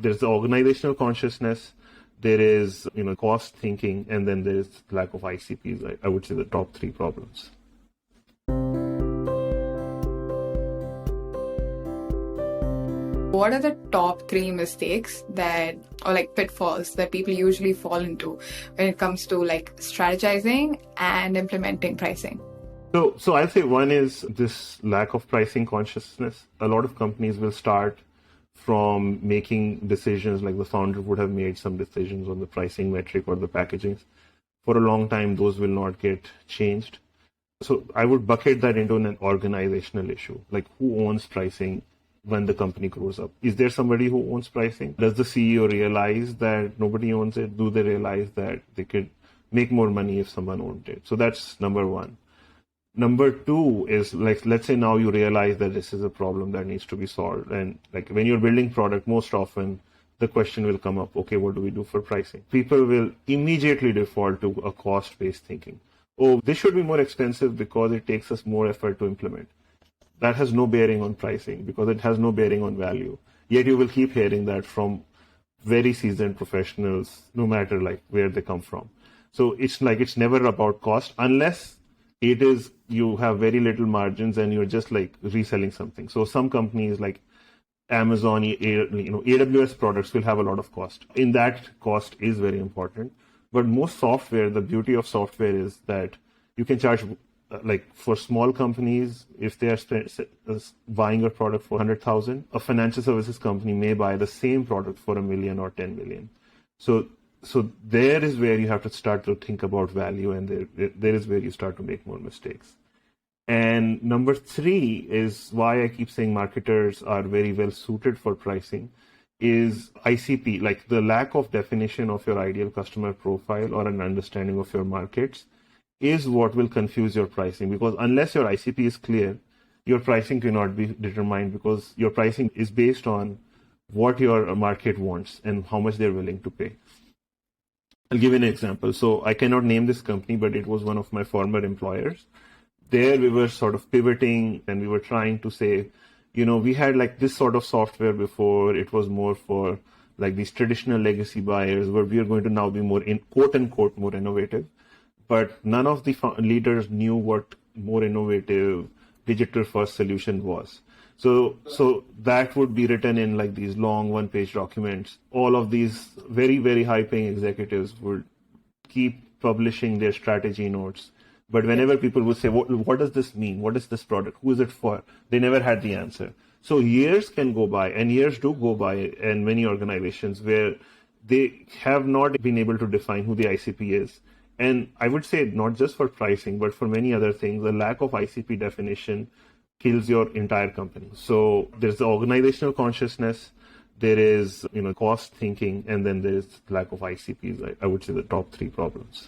There's the organizational consciousness, there is, cost thinking, and then there is lack of ICPs. I would say the top three problems. What are the top three mistakes or pitfalls that people usually fall into when it comes to strategizing and implementing pricing? So I'll say one is this lack of pricing consciousness. A lot of companies will start from making decisions, like the founder would have made some decisions on the pricing metric or the packaging. For a long time, those will not get changed. So I would bucket that into an organizational issue, like who owns pricing when the company grows up. Is there somebody who owns pricing? Does the CEO realize that nobody owns it? Do they realize that they could make more money if someone owned it? So that's number one. Number two is, let's say now you realize that this is a problem that needs to be solved. And when you're building product, most often the question will come up, okay, what do we do for pricing? People will immediately default to a cost-based thinking. Oh, this should be more expensive because it takes us more effort to implement. That has no bearing on pricing because it has no bearing on value. Yet you will keep hearing that from very seasoned professionals, no matter where they come from. So it's never about cost unless it is you have very little margins and you're just reselling something. So some companies like Amazon, AWS products will have a lot of cost. In that, cost is very important. But most software, the beauty of software is that you can charge, for small companies, if they are buying a product for 100,000, a financial services company may buy the same product for $1 million or 10 million. So there is where you have to start to think about value, and there is where you start to make more mistakes. And number three is why I keep saying marketers are very well suited for pricing is ICP, the lack of definition of your ideal customer profile or an understanding of your markets is what will confuse your pricing, because unless your ICP is clear, your pricing cannot be determined because your pricing is based on what your market wants and how much they're willing to pay. I'll give you an example. So I cannot name this company, but it was one of my former employers. There we were sort of pivoting and we were trying to say, we had this sort of software before. It was more for these traditional legacy buyers where we are going to now be more quote unquote more innovative. But none of the leaders knew what more innovative digital first solution was. So that would be written in these long one-page documents. All of these very, very high-paying executives would keep publishing their strategy notes. But whenever people would say, what does this mean? What is this product? Who is it for? They never had the answer. So years can go by, and years do go by in many organizations where they have not been able to define who the ICP is. And I would say not just for pricing, but for many other things, the lack of ICP definition kills your entire company. So there's the organizational consciousness, there is cost thinking, and then there is lack of ICPs. I would say the top three problems.